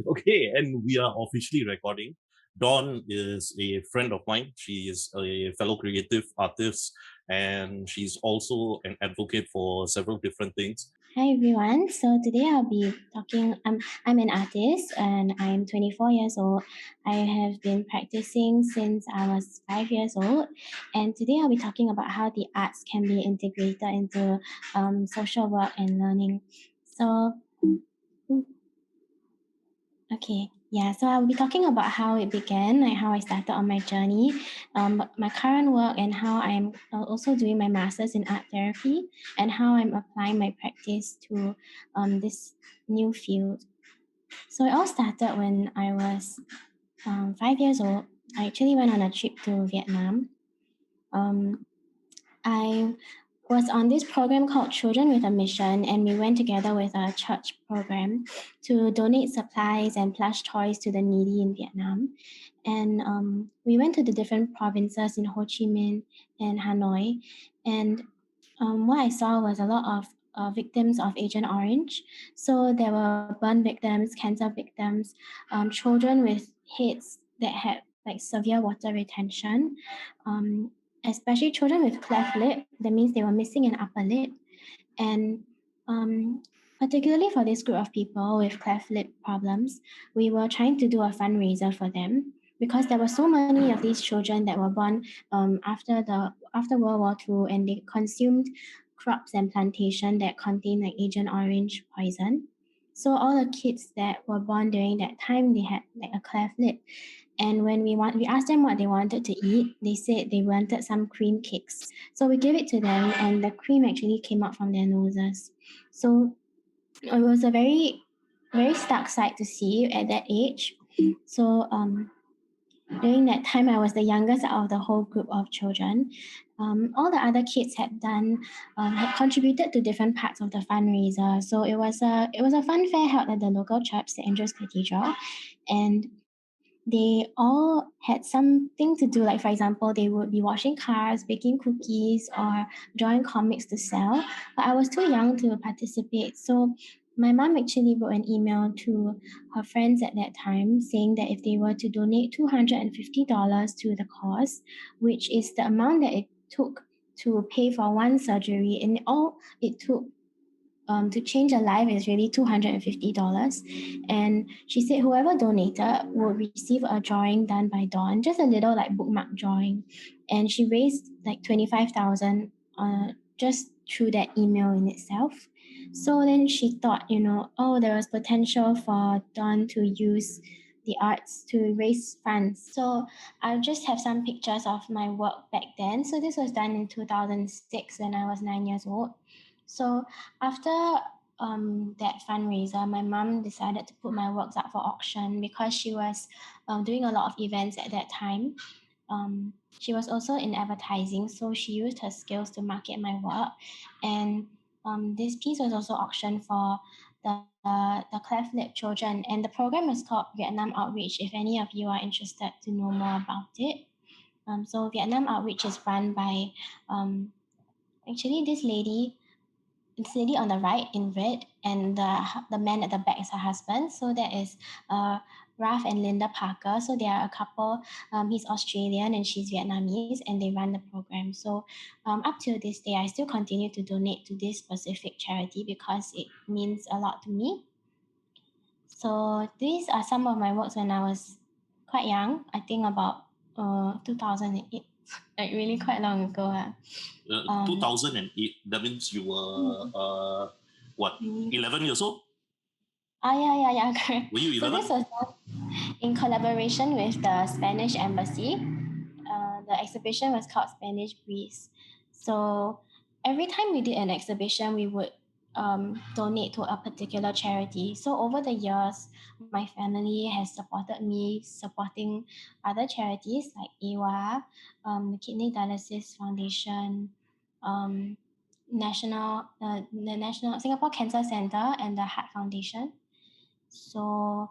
Okay, and we are officially recording. Dawn is a friend of mine. She is a fellow creative artist and she's also an advocate for several different things. Hi everyone. So today I'll be talking. I'm an artist and I'm 24 years old. I have been practicing since I was 5 years old, and today I'll be talking about how the arts can be integrated into social work and learning. So okay, yeah, so I'll be talking about how it began, like how I started on my journey, my current work, and how I'm also doing my master's in art therapy, and how I'm applying my practice to this new field. So it all started when I was 5 years old. I actually went on a trip to Vietnam. Um, I was on this program called Children with a Mission, and we went together with a church program to donate supplies and plush toys to the needy in Vietnam. And we went to the different provinces in Ho Chi Minh and Hanoi. And what I saw was a lot of victims of Agent Orange. So there were burn victims, cancer victims, children with heads that had like severe water retention, um, especially children with cleft lip. That means they were missing an upper lip. And um, particularly for this group of people with cleft lip problems, we were trying to do a fundraiser for them because there were so many of these children that were born after World War II, and they consumed crops and plantation that contained like Agent Orange poison. So all the kids that were born during that time, they had like a cleft lip. And when we asked them what they wanted to eat, they said they wanted some cream cakes. So we gave it to them, and the cream actually came out from their noses. So it was a very, very stark sight to see at that age. So during that time, I was the youngest out of the whole group of children. All the other kids had contributed to different parts of the fundraiser. So it was a fun fair held at the local church, St Andrew's Cathedral, and they all had something to do. Like for example, they would be washing cars, baking cookies, or drawing comics to sell. But I was too young to participate, so my mom actually wrote an email to her friends at that time saying that if they were to donate $250 to the cause, which is the amount that it took to pay for one surgery, and all it took to change a life is really $250. And she said whoever donated would receive a drawing done by Dawn, just a little like bookmark drawing. And she raised like 25,000 just through that email in itself. So then she thought, oh, there was potential for Dawn to use the arts to raise funds. So I'll just have some pictures of my work back then. So this was done in 2006 when I was 9 years old. So after that fundraiser, my mom decided to put my works up for auction because she was doing a lot of events at that time. She was also in advertising, so she used her skills to market my work. And this piece was also auctioned for the cleft lip children. And the program is called Vietnam Outreach, if any of you are interested to know more about it. So Vietnam Outreach is run by actually this lady on the right in red, and the man at the back is her husband. So that is Ralph and Linda Parker. So they are a couple. He's Australian and she's Vietnamese, and they run the program. So up to this day, I still continue to donate to this specific charity because it means a lot to me. So these are some of my works when I was quite young. I think about 2008, like really quite long ago. 2008, that means you were, what, Mm. 11 years old? Yeah, correct. Were you So 11? this was done in collaboration with the Spanish Embassy. The exhibition was called Spanish Breeze. So every time we did an exhibition, we would donate to a particular charity. So over the years, my family has supported me supporting other charities like AWA, the Kidney Dialysis Foundation, um, the National Singapore Cancer Center, and the Heart Foundation. So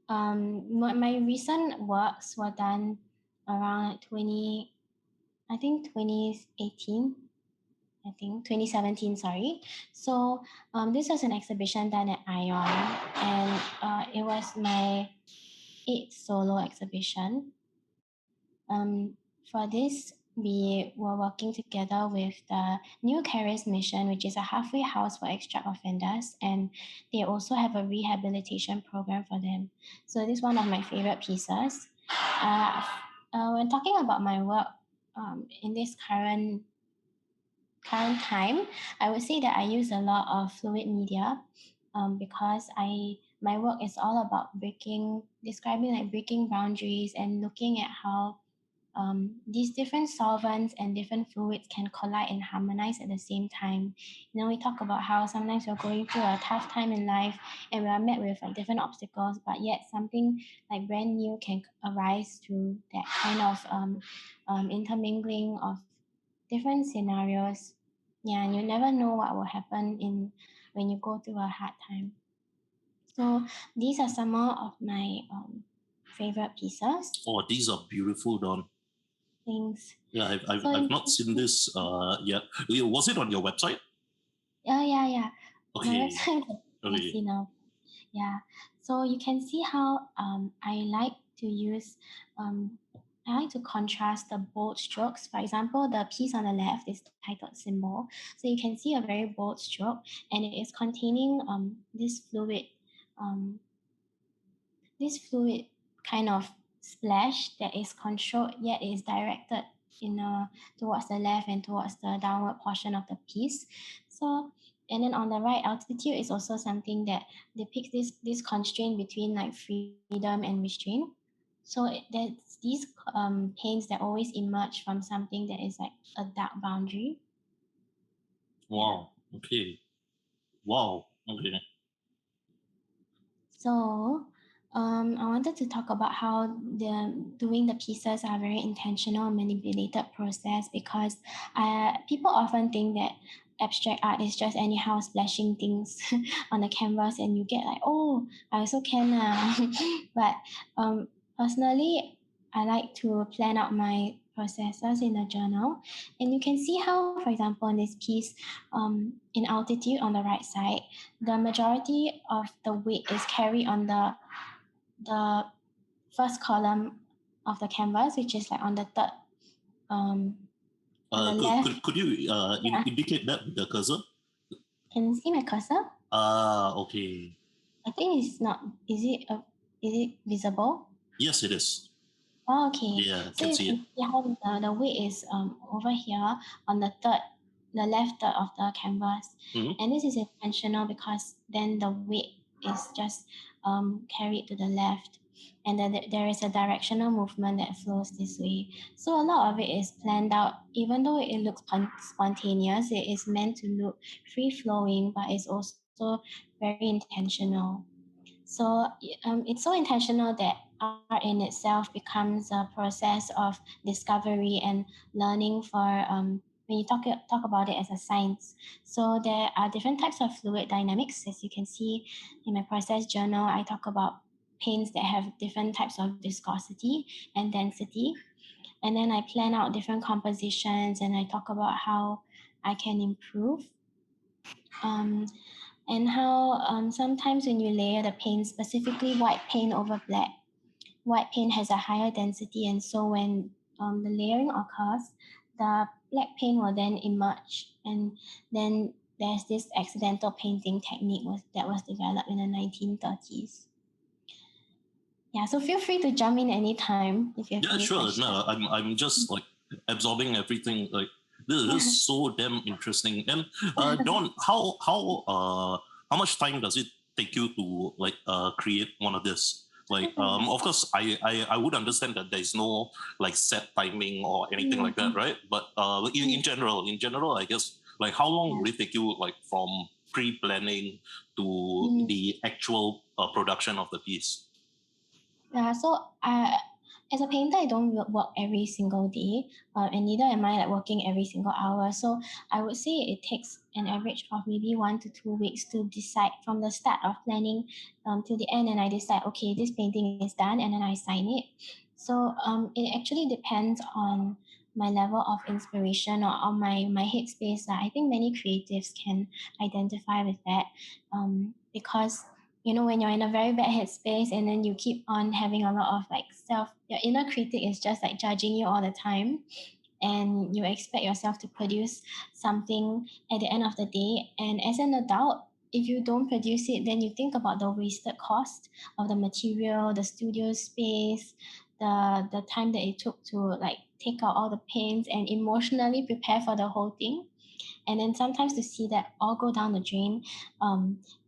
my recent works were done around 2018. I think 2017, sorry. So this was an exhibition done at ION, and it was my 8th solo exhibition. For this, we were working together with the New Careers Mission, which is a halfway house for extra offenders, and they also have a rehabilitation program for them. So this is one of my favorite pieces. When talking about my work in this current time, I would say that I use a lot of fluid media because my work is all about describing like breaking boundaries and looking at how these different solvents and different fluids can collide and harmonize at the same time. You know, we talk about how sometimes we're going through a tough time in life and we are met with like different obstacles, but yet something like brand new can arise through that kind of intermingling of different scenarios. Yeah, and you never know what will happen in when you go through a hard time. So these are some more of my favorite pieces. Oh, these are beautiful, Don. Things. Yeah, So I've not seen this yet. Was it on your website? yeah. My Okay. website is Okay. messy now. Yeah. So you can see how I like to use I like to contrast the bold strokes. For example, the piece on the left is titled Symbol. So you can see a very bold stroke and it is containing um, this fluid kind of splash that is controlled yet is directed towards the left and towards the downward portion of the piece. So and then on the right, altitude is also something that depicts this constraint between like freedom and restraint. So there's these pains that always emerge from something that is like a dark boundary. Yeah. Wow. Okay. Wow. Okay. So, I wanted to talk about how doing the pieces are very intentional and manipulated process because people often think that abstract art is just anyhow splashing things on the canvas and you get like, oh, I also can now. But personally, I like to plan out my processes in a journal, and you can see how, for example, in this piece, in altitude on the right side, the majority of the weight is carried on the first column of the canvas, which is like on the third um on the left. Could you Yeah, indicate that with the cursor? can you see my cursor? Okay. I think it's not. Is it visible? Yes, it is. Oh, okay. Yeah, So can you see it. can see how the weight is over here on the left third of the canvas, Mhm. and this is intentional because then the weight is just carried to the left, and then there is a directional movement that flows this way. So a lot of it is planned out, even though it looks spontaneous. It is meant to look free flowing, but it's also very intentional. So it's so intentional that art in itself becomes a process of discovery and learning for when you talk about it as a science. So there are different types of fluid dynamics. As you can see in my process journal, I talk about paints that have different types of viscosity and density. And then I plan out different compositions and I talk about how I can improve. Um, and how sometimes when you layer the paint, specifically white paint over white paint has a higher density, and so when the layering occurs, the black paint will then emerge, and then there's this accidental painting technique that was developed in the 1930s. Yeah, so feel free to jump in anytime if you have Yeah, any sure. questions. No, I'm just like absorbing everything. Like this is so damn interesting. And Don, how much time does it take you to like create one of this? Like of course I would understand that there's no like set timing or anything like that, right? But in general, I guess like how long Yeah. will it take you like from pre-planning to Mm. the actual production of the piece? Yeah, so as a painter, I don't work every single day, and neither am I like working every single hour. So I would say it takes an average of maybe 1 to 2 weeks to decide from the start of planning to the end, and I decide, okay, this painting is done, and then I sign it. So it actually depends on my level of inspiration or my headspace. I think many creatives can identify with that, because when you're in a very bad headspace and then you keep on having a lot of like your inner critic is just like judging you all the time, and you expect yourself to produce something at the end of the day. And as an adult, if you don't produce it, then you think about the wasted cost of the material, the studio space, the time that it took to like take out all the paints and emotionally prepare for the whole thing. And then sometimes to see that all go down the drain,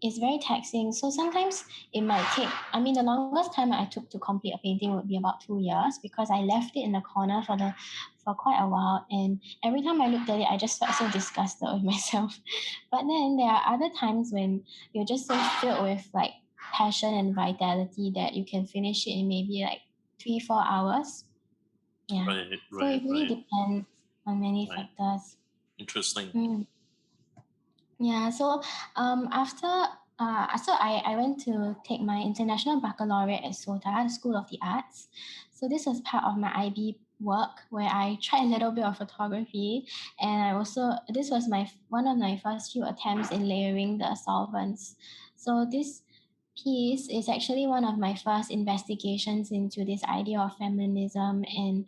is very taxing. So sometimes it might take, the longest time I took to complete a painting would be about 2 years, because I left it in the corner for quite a while, and every time I looked at it I just felt so disgusted with myself. But then there are other times when you're just so filled with like passion and vitality that you can finish it in maybe like 3-4 hours. Yeah. Right, So right, it really right, depends on many right. factors. Interesting. Mm. Yeah, so after I went to take my international baccalaureate at SOTA, the School of the Arts. So this was part of my IB work where I tried a little bit of photography, and I also this was one of my first few attempts in layering the solvents. So this piece is actually one of my first investigations into this idea of feminism and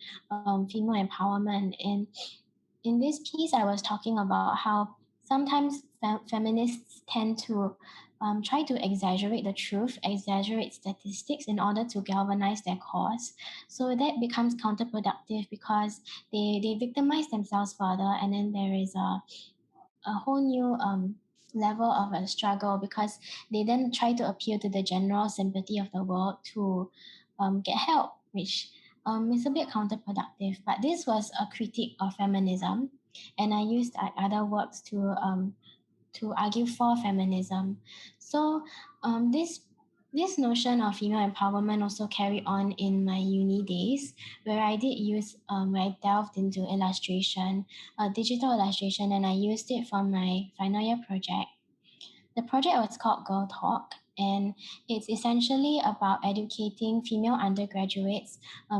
female empowerment. And in this piece, I was talking about how sometimes feminists tend to try to exaggerate the truth, exaggerate statistics in order to galvanize their cause. So that becomes counterproductive because they victimize themselves further, and then there is a whole new level of a struggle, because they then try to appeal to the general sympathy of the world to get help, which is a bit counterproductive. But this was a critique of feminism, and I used other works to argue for feminism. So this notion of female empowerment also carried on in my uni days, where where I delved into illustration, digital illustration, and I used it for my final year project. The project was called Girl Talk, and it's essentially about educating female undergraduates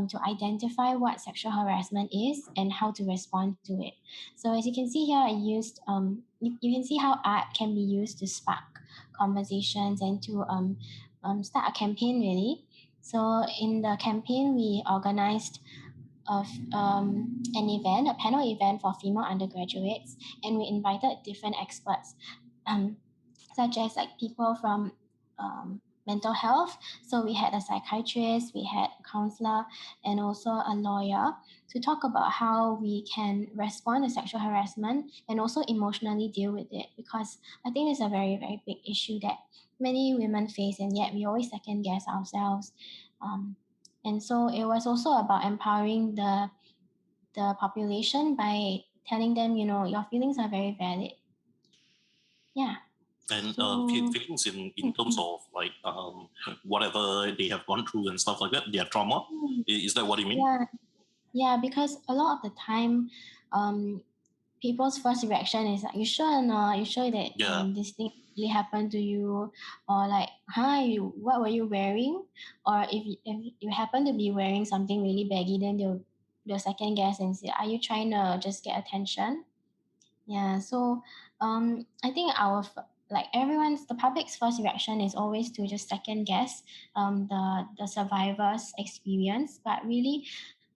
to identify what sexual harassment is and how to respond to it. So as you can see here, you can see how art can be used to spark conversations and to start a campaign, really. So in the campaign, we organized an event, a panel event for female undergraduates, and we invited different experts. Um, Such as like people from mental health. So we had a psychiatrist, we had a counselor, and also a lawyer to talk about how we can respond to sexual harassment and also emotionally deal with it. Because I think it's a very, very big issue that many women face, and yet we always second guess ourselves. Um, and so it was also about empowering the population by telling them, your feelings are very valid. Yeah. And So feelings in terms of like whatever they have gone through and stuff like that, their trauma. mm, Is that what you mean? yeah, yeah, because a lot of the time, um, people's first reaction is like, "You sure or not? You sure that Yeah. this thing really happened to you?" Or like, "Huh, what were you wearing?" Or if you happen to be wearing something really baggy, then they'll second guess and say, "Are you trying to just get attention?" Yeah, so I think the public's first reaction is always to just second guess the survivor's experience, but really,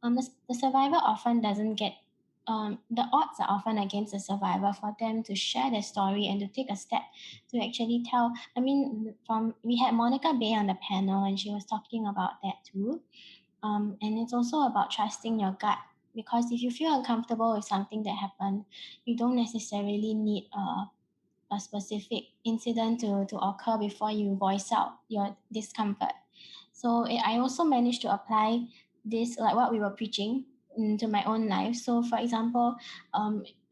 the survivor often doesn't get. The odds are often against the survivor for them to share their story and to take a step to actually tell. From we had Monica Bay on the panel, and she was talking about that too. And it's also about trusting your gut, because if you feel uncomfortable with something that happened, you don't necessarily need a specific incident to occur before you voice out your discomfort. So I also managed to apply this, like what we were preaching, into my own life. So, for example,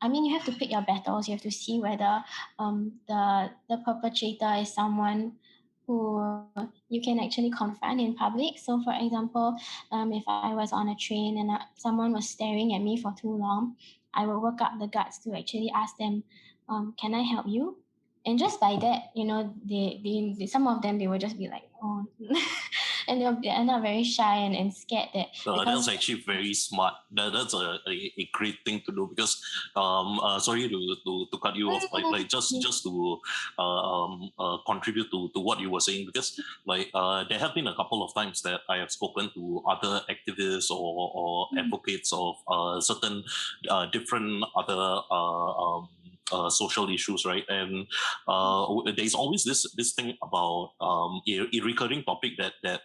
you have to pick your battles. You have to see whether the perpetrator is someone who you can actually confront in public. So, for example, if I was on a train and someone was staring at me for too long, I will work up the guts to actually ask them, "Can I help you?" And just by that, they some of them, they will just be like, oh, and they end up very shy and scared that That's because actually very smart. That's a great thing to do because sorry to cut you off, like just to contribute to what you were saying, because like there have been a couple of times that I have spoken to other activists or advocates of certain different other social issues, right? And there's always this thing about a recurring topic that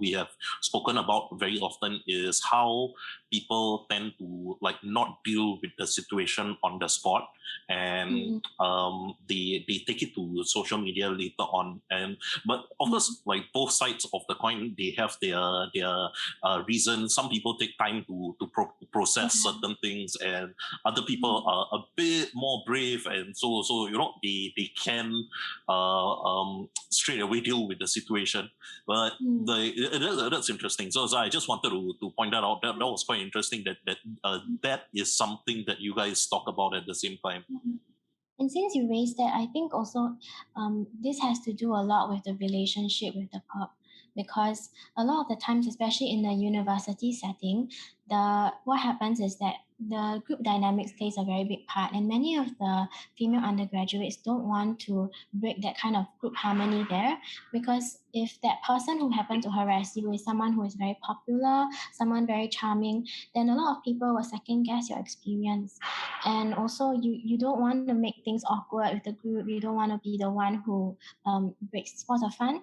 we have spoken about very often, is how people tend to like not deal with the situation on the spot, and they take it to social media later on. And but of course, like both sides of the coin, they have their reasons. Some people take time to process certain things, and other people are a bit more brave, and so they can straight away deal with the situation. But that's interesting. So I just wanted to point that out. That was quite interesting. That is something that you guys talk about at the same time. And since you raised that, I think also this has to do a lot with the relationship with the pub, because a lot of the times, especially in the university setting, what happens is that the group dynamics plays a very big part, and many of the female undergraduates don't want to break that kind of group harmony there, because if that person who happened to harass you is someone who is very popular, someone very charming, then a lot of people will second guess your experience. And also you don't want to make things awkward with the group. You don't want to be the one who breaks spots of fun.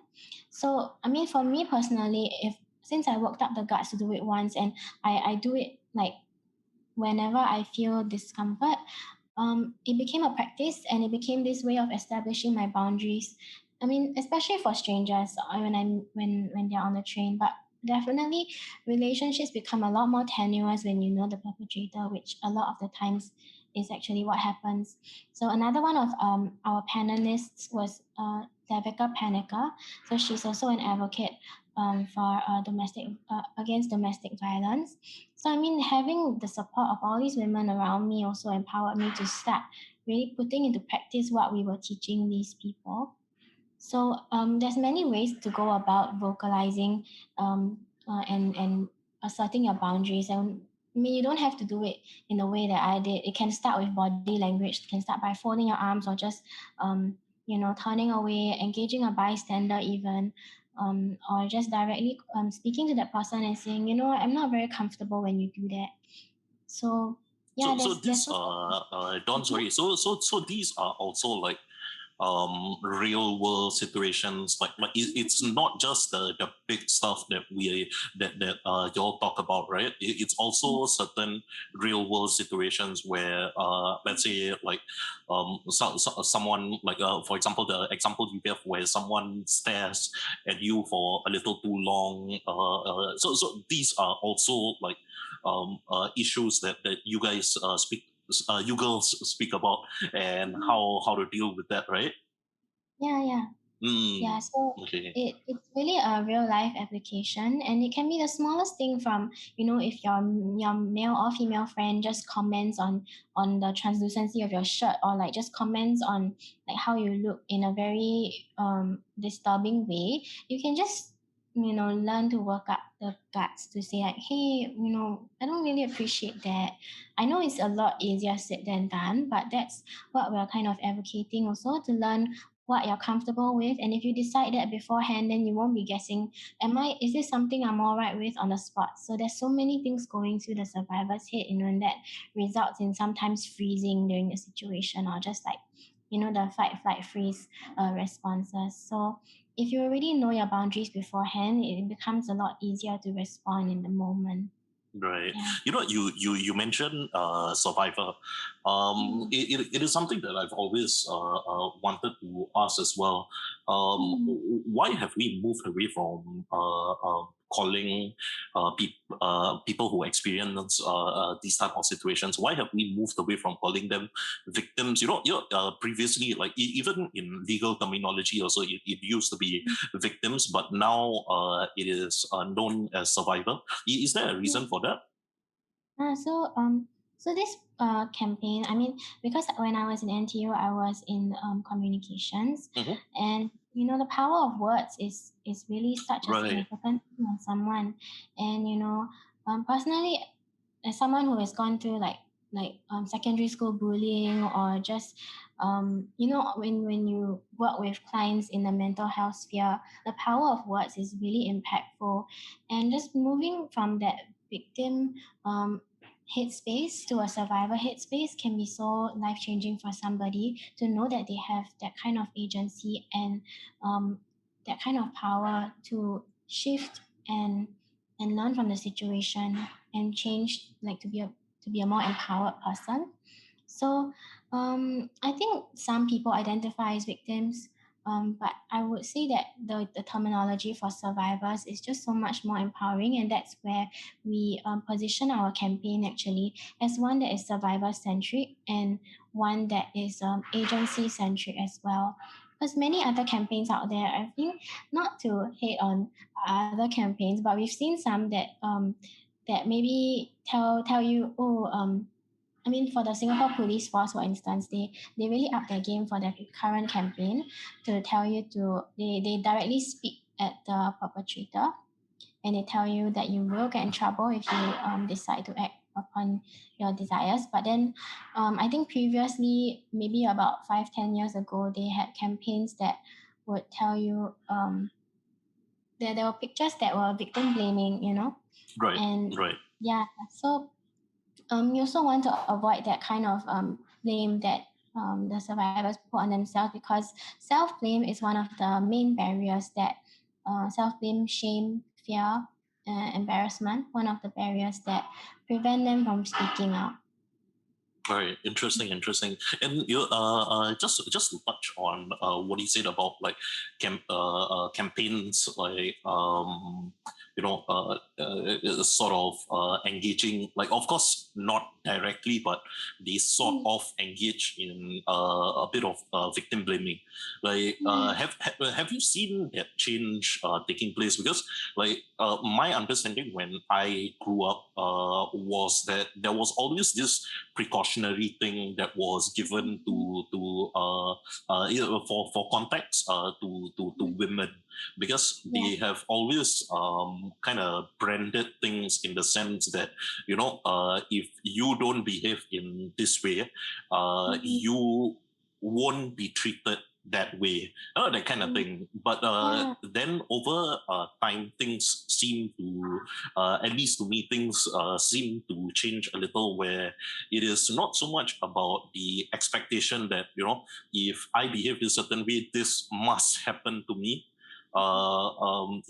So I mean, for me personally, if since I worked up the guts to do it once, and I do it like whenever I feel discomfort, it became a practice, and it became this way of establishing my boundaries. I mean, especially for strangers, when they're on the train, but definitely relationships become a lot more tenuous when you know the perpetrator, which a lot of the times is actually what happens. So another one of our panelists was Devika Panika. So she's also an advocate for domestic against domestic violence. So I mean, having the support of all these women around me also empowered me to start really putting into practice what we were teaching these people. So there's many ways to go about vocalizing and asserting your boundaries. And I mean, you don't have to do it in the way that I did. It can start with body language. It can start by folding your arms, or just turning away, engaging a bystander even, or just directly speaking to that person and saying, I'm not very comfortable when you do that. So yeah, So there's this Don, sorry. So these are also like real world situations, like it's not just the big stuff that y'all talk about, right? It's also certain real world situations where let's say like someone like for example, the example you gave where someone stares at you for a little too long, so these are also like issues that you guys you girls speak about, and how to deal with that, right? yeah. Yeah, so Okay. it's really a real life application, and it can be the smallest thing from, if your male or female friend just comments on the translucency of your shirt, or like just comments on like how you look in a very disturbing way. You can just learn to work up the guts to say like, hey, I don't really appreciate that. I know it's a lot easier said than done, but that's what we're kind of advocating also, to learn what you're comfortable with. And if you decide that beforehand, then you won't be guessing, is this something I'm all right with on the spot? So there's so many things going through the survivor's head, and that results in sometimes freezing during the situation, or just like, the fight, flight, freeze responses. So if you already know your boundaries beforehand, it becomes a lot easier to respond in the moment. Right. Yeah. You mentioned Survivor. It is something that I've always wanted to ask as well. Why have we moved away from calling people who experience these type of situations? Why have we moved away from calling them victims? Previously, like even in legal terminology, also it used to be victims, but now it is known as survivor. Is there a reason for that? So So this campaign, I mean, because when I was in NTU, I was in communications, Mhm. and the power of words is really such a Right. significant thing on someone. And personally, as someone who has gone through secondary school bullying, or just when you work with clients in the mental health sphere, the power of words is really impactful. And just moving from that victim headspace to a survivor headspace can be so life changing for somebody, to know that they have that kind of agency and that kind of power to shift and learn from the situation and change, like to be a more empowered person. So I think some people identify as victims, but I would say that the terminology for survivors is just so much more empowering, and that's where we position our campaign actually as one that is survivor centric and one that is agency centric as well. Because many other campaigns out there, I think, not to hate on other campaigns, but we've seen some that maybe tell you, oh, I mean, for the Singapore Police Force, for instance, they really up their game for their current campaign, to tell you to they directly speak at the perpetrator, and they tell you that you will get in trouble if you decide to act upon your desires. But then I think previously, maybe about 5-10 years ago, they had campaigns that would tell you there were pictures that were victim blaming. Right. And Right. yeah, so you also want to avoid that kind of blame that the survivors put on themselves, because self blame is one of the main barriers that self blame, shame, fear, embarrassment, one of the barriers that prevent them from speaking out. Right, interesting. And you just to touch on what you said about like campaigns, like sort of engaging, like of course not directly, but they sort Mm, of engage in a bit of victim blaming. Like yeah. have you seen that change taking place? Because like my understanding when I grew up was that there was always this precautionary thing that was given for context to women, because Yeah. they have always kind of branded things in the sense that if you don't behave in this way, Mhm. you won't be treated that way, that kind of Mm, thing. But yeah. then over time, things seem to, at least to me, things seem to change a little, where it is not so much about the expectation that if I behave in a certain way, this must happen to me.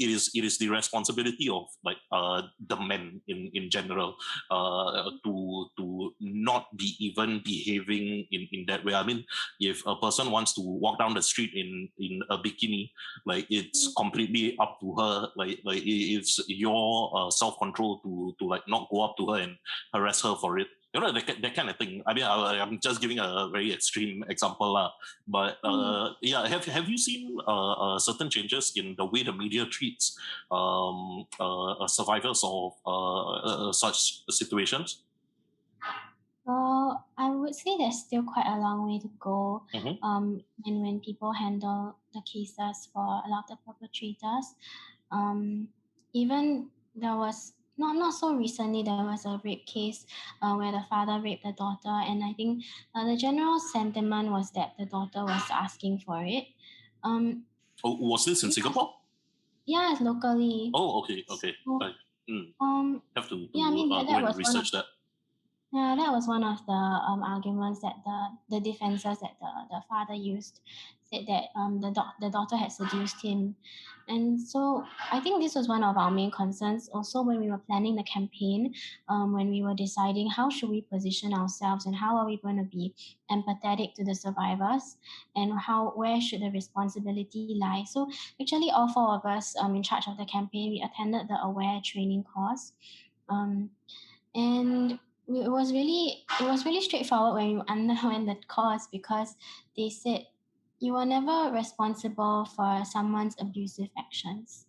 It is the responsibility of like the men in general to not be even behaving in that way. I mean, if a person wants to walk down the street in a bikini, like it's Mm, completely up to her. Like it's your self control to like not go up to her and harass her for it. That kind of thing. I mean, I'm just giving a very extreme example, lah. But mm. yeah, have you seen certain changes in the way the media treats survivors of such situations? Well, I would say there's still quite a long way to go. Mm-hmm. And when people handle the cases for a lot of the perpetrators, um, even there was not so recently, there was a rape case where the father raped the daughter, and I think the general sentiment was that the daughter was asking for it. Um, Oh, was this in yeah, Singapore? yeah, locally. Oh, okay. So, I have to yeah, I mean go that and was one of research that. yeah, that was one of the arguments that the defenses that the father used, said that the daughter had seduced him. And so I think this was one of our main concerns also when we were planning the campaign, when we were deciding how should we position ourselves and how are we going to be empathetic to the survivors, and where should the responsibility lie. So actually all four of us in charge of the campaign, we attended the aware training course. Um, and it was really straightforward when you underwent the course, because they said you are never responsible for someone's abusive actions.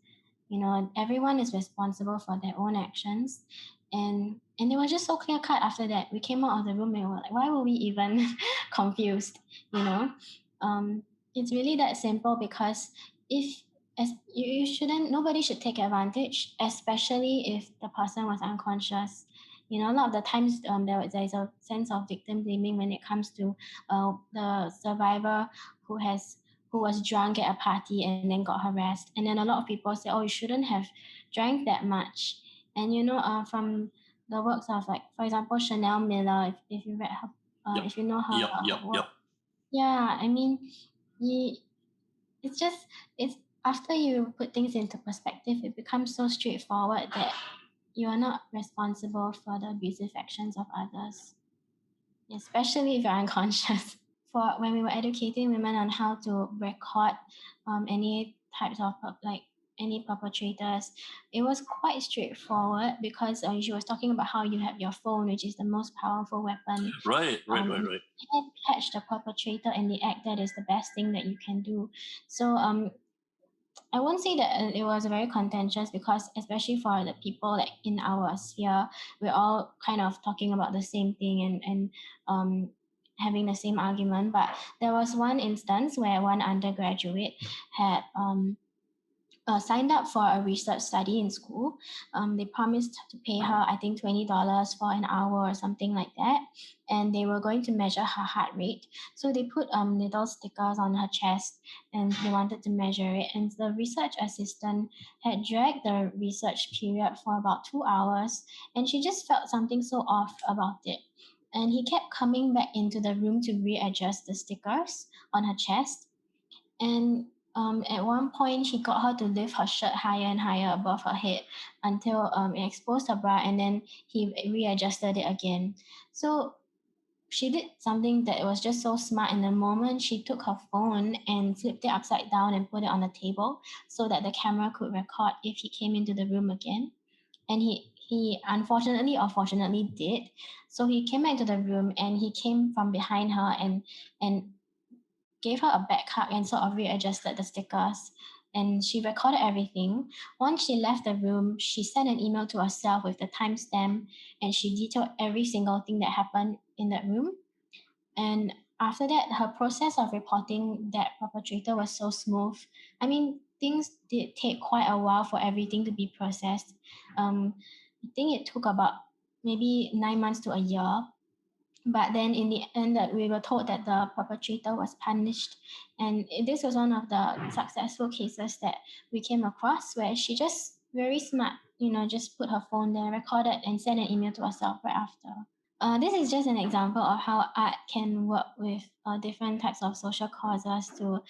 Everyone is responsible for their own actions, and And it was just so clear cut after that. We came out of the room and we were like, why were we even confused? You know? Um, it's really that simple because if as you shouldn't nobody should take advantage, especially if the person was unconscious. A lot of the times there's a sense of victim blaming when it comes to the survivor who has who was drunk at a party and then got harassed. And then a lot of people say, oh, you shouldn't have drank that much. And from the works of, like, for example, Chanel Miller, if you read her, Yep. if you know her, Yep. Yep. her work. Yep. Yeah, I mean, you, it's just, it's after you put things into perspective, it becomes so straightforward that you are not responsible for the abusive actions of others, especially if you're unconscious. For when we were educating women on how to record any types of like any perpetrators, it was quite straightforward because she was talking about how you have your phone, which is the most powerful weapon. Right. Right. Right. If Right. you can catch the perpetrator in the act, that is the best thing that you can do. So I won't say that it was very contentious because, especially for the people like in our sphere, we're all kind of talking about the same thing and having the same argument. But there was one instance where one undergraduate had signed up for a research study in school. They promised to pay her, I think, $20 for an hour or something like that. And they were going to measure her heart rate. So they put little stickers on her chest and they wanted to measure it. And the research assistant had dragged the research period for about 2 hours. And she just felt something so off about it. And he kept coming back into the room to readjust the stickers on her chest. And at one point, he got her to lift her shirt higher and higher above her head until it exposed her bra, and then he readjusted it again. So she did something that was just so smart in the moment. She took her phone and flipped it upside down and put it on the table so that the camera could record if he came into the room again. And he unfortunately or fortunately did. So he came back to the room and he came from behind her and gave her a back hug and sort of readjusted the stickers. And she recorded everything. Once she left the room, she sent an email to herself with the timestamp and she detailed every single thing that happened in that room. And after that, her process of reporting that perpetrator was so smooth. I mean, things did take quite a while for everything to be processed. I think it took about maybe 9 months to a year, but then in the end that we were told that the perpetrator was punished. And this was one of the successful cases that we came across where she just very smart, just put her phone there, recorded and sent an email to herself right after. This is just an example of how art can work with different types of social causes to,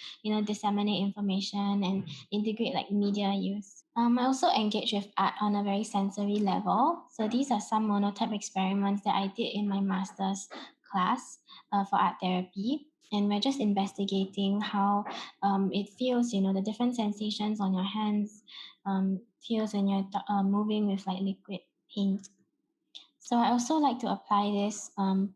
disseminate information and integrate like media use. I also engage with art on a very sensory level. So these are some monotype experiments that I did in my master's class for art therapy. And we're just investigating how it feels, the different sensations on your hands, feels when you're moving with like liquid paint. So I also like to apply this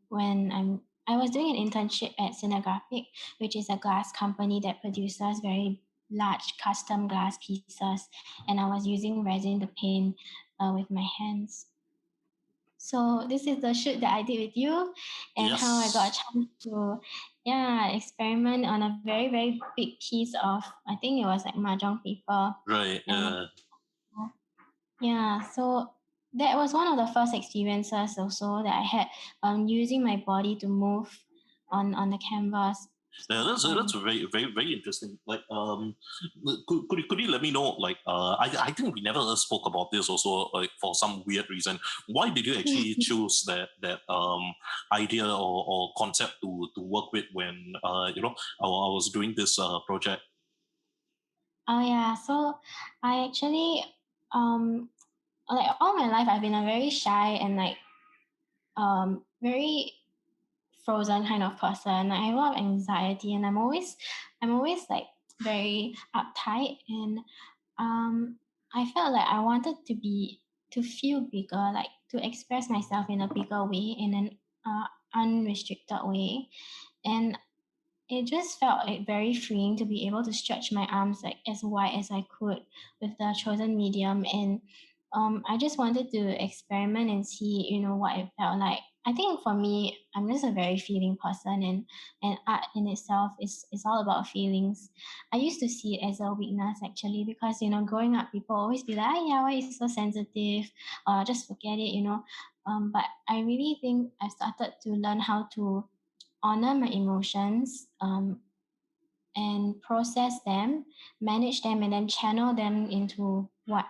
when I was doing an internship at Cinegraphic, which is a glass company that produces very large custom glass pieces, and I was using resin to paint with my hands. So this is the shoot that I did with you, and how I got a Yes. chance to, yeah, experiment on a very very big piece of, I think it was like mahjong paper, Right. and yeah, so that was one of the first experiences also that I had using my body to move on the canvas. Yeah, So that's very very very interesting. Like could you let me know, like I think we never spoke about this also, like for some weird reason. Why did you actually choose that idea or concept to work with when I was doing this project? oh yeah, so I actually like all my life I've been a very shy and like very frozen kind of person. I have a lot of anxiety and I'm always like very uptight, and I felt like I wanted to feel bigger, like to express myself in a bigger way, in an unrestricted way. And it just felt like very freeing to be able to stretch my arms like as wide as I could with the chosen medium. And I just wanted to experiment and see, what it felt like. I think for me, I'm just a very feeling person, and art in itself is all about feelings. I used to see it as a weakness actually, because growing up, people always be like, "Ah, yeah, why are you so sensitive? Just forget it." But I really think I started to learn how to honor my emotions, and process them, manage them, and then channel them into what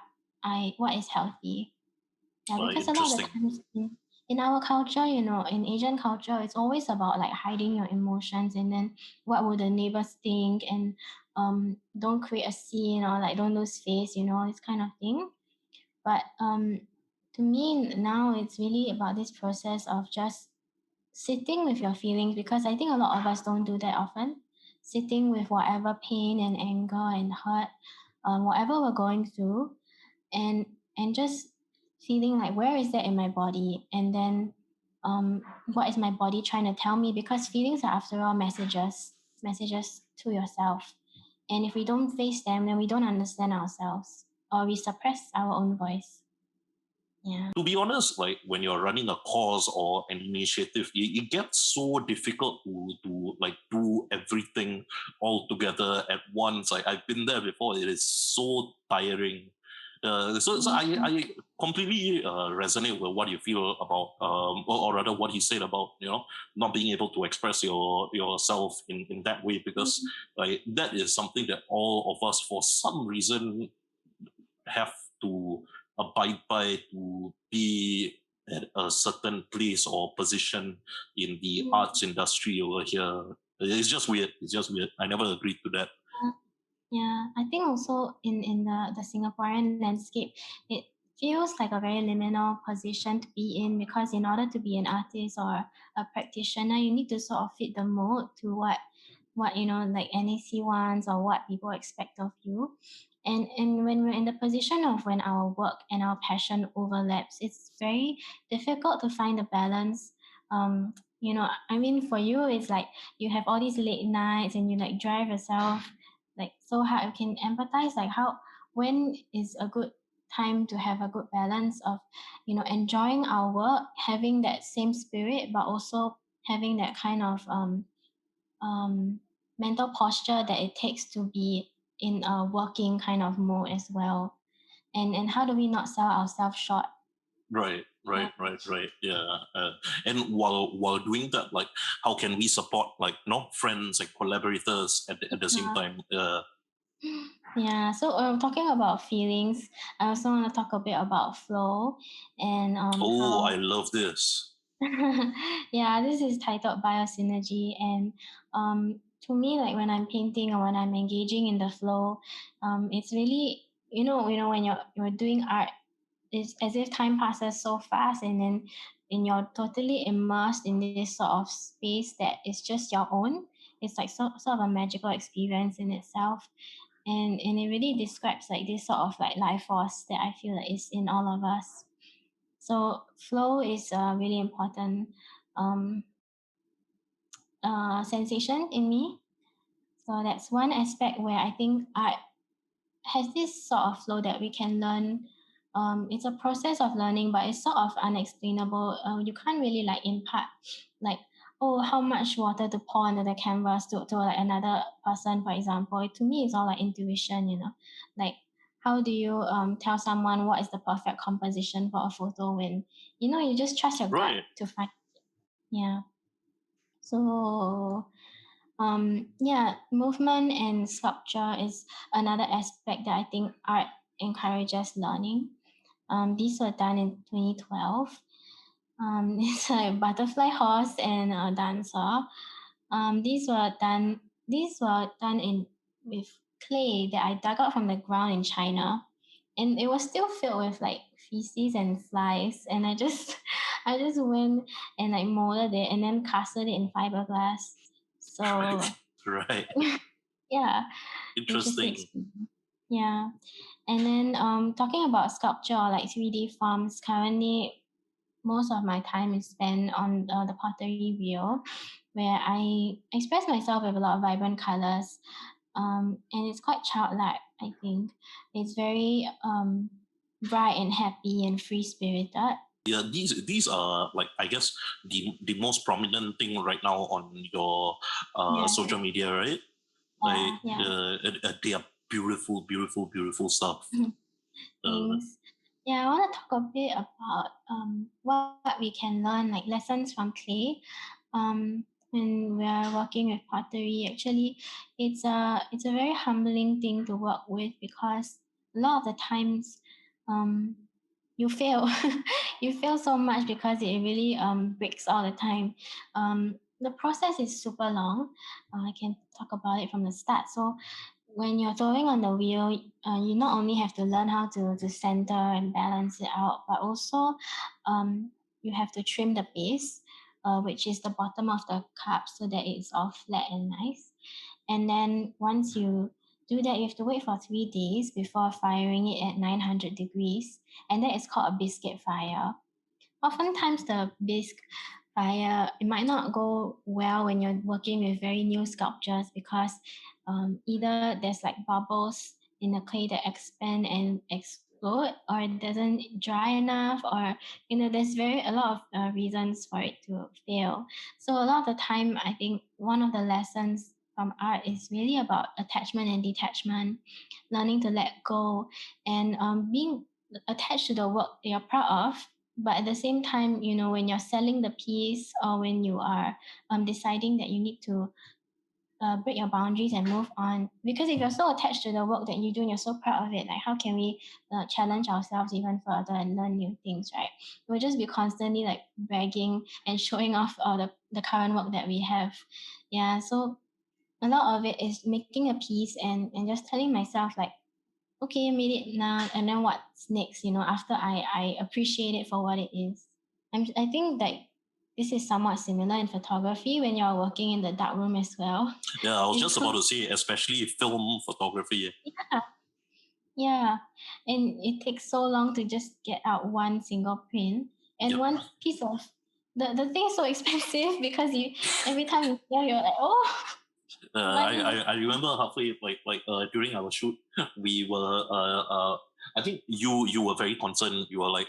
is healthy. Yeah, because a lot of the Interesting. times in our culture, in Asian culture, it's always about like hiding your emotions, and then what will the neighbors think, and don't create a scene, or like don't lose face, this kind of thing. But to me now, it's really about this process of just sitting with your feelings, because I think a lot of us don't do that often. Sitting with whatever pain and anger and hurt, whatever we're going through, and just feeling like, where is that in my body, and then what is my body trying to tell me, because feelings are, after all, messages to yourself. And if we don't face them, then we don't understand ourselves, or we suppress our own voice. Yeah. To be honest, like when you're running a cause or an initiative, it gets so difficult to like do everything all together at once. I've been there before. It is so tiring. So I completely resonate with what you feel about, or rather what you said about, not being able to express yourself in that way, because Mhm. like that is something that all of us for some reason have to abide by to be at a certain place or position in the arts industry over here. It's just weird. It's just weird. I never agreed to that. Yeah. Yeah, I think also in the Singaporean landscape, it feels like a very liminal position to be in, because in order to be an artist or a practitioner, you need to sort of fit the mold to what like NAC wants, or what people expect of you. And when we're in the position of when our work and our passion overlaps, it's very difficult to find the balance. I mean, for you, it's like you have all these late nights, and you like drive yourself like so hard. I can empathize like how, when is a good time to have a good balance of enjoying our work, having that same spirit, but also having that kind of um mental posture that it takes to be in a working kind of mode as well. And how do we not sell ourselves short? Right, Yeah. right. Yeah, and while doing that, like, how can we support, like, friends and collaborators at the same Uh, time? yeah, so talking about feelings, I also want to talk a bit about flow, and Oh, how I love this. yeah, this is titled biosynergy. And to me, like when I'm painting or when I'm engaging in the flow, it's really, when you're doing art, it's as if time passes so fast, and you're totally immersed in this sort of space that is just your own. It's like sort of a magical experience in itself. And it really describes like this sort of like life force that I feel like is in all of us. So flow is a really important um, sensation in me. So that's one aspect where I think art has this sort of flow that we can learn. It's a process of learning, but it's sort of unexplainable. You can't really like impart like, oh, how much water to pour onto the canvas to like another person, for example. To me, it's all like intuition, like how do you tell someone what is the perfect composition for a photo when you just trust your gut Right, to find. Yeah. So yeah, movement and sculpture is another aspect that I think art encourages learning. These were done in 2012. It's a butterfly horse and a dancer. These were done. These were done in with clay that I dug out from the ground in China, and it was still filled with like feces and flies. And I just, I just went and like molded it and then casted it in fiberglass. right, So right. yeah, which is the Interesting. experience. Yeah. And then talking about sculpture or like 3D forms, currently most of my time is spent on the pottery wheel, where I express myself with a lot of vibrant colors. And it's quite childlike, I think. It's very bright and happy and free spirited. Yeah, these are like, I guess, the most prominent thing right now on your social media, right? Like they are beautiful, beautiful, beautiful stuff. Thanks. Yeah, I want to talk a bit about what we can learn, like lessons from clay. When we are working with pottery, actually, it's a very humbling thing to work with, because a lot of the times, um, you fail. You fail so much because it really breaks all the time. The process is super long. I can talk about it from the start. So when you're throwing on the wheel, you not only have to learn how to center and balance it out, but also you have to trim the base, which is the bottom of the cup, so that it's all flat and nice. And then once you do that, you have to wait for 3 days before firing it at 900 degrees, and that is called a biscuit fire. Oftentimes, the bisque fire, it might not go well when you're working with very new sculptures, because either there's like bubbles in the clay that expand and explode, or it doesn't dry enough, or there's very a lot of reasons for it to fail. So a lot of the time, I think one of the lessons from art is really about attachment and detachment, learning to let go, and being attached to the work that you're proud of. But at the same time, when you're selling the piece, or when you are deciding that you need to break your boundaries and move on. Because if you're so attached to the work that you do and you're so proud of it, like how can we challenge ourselves even further and learn new things, right? We'll just be constantly like bragging and showing off all the current work that we have. Yeah, so a lot of it is making a piece, and just telling myself like, okay, I made it now, and then what's next? After I appreciate it for what it is. I think that this is somewhat similar in photography when you're working in the darkroom as well. Yeah, I was just about to say, especially film photography. Yeah, yeah, and it takes so long to just get out one single print and Yep. one piece of the thing is so expensive, because you every time you sell, you're like, oh, money. I remember halfway, like during our shoot, we were I think you were very concerned. You were like,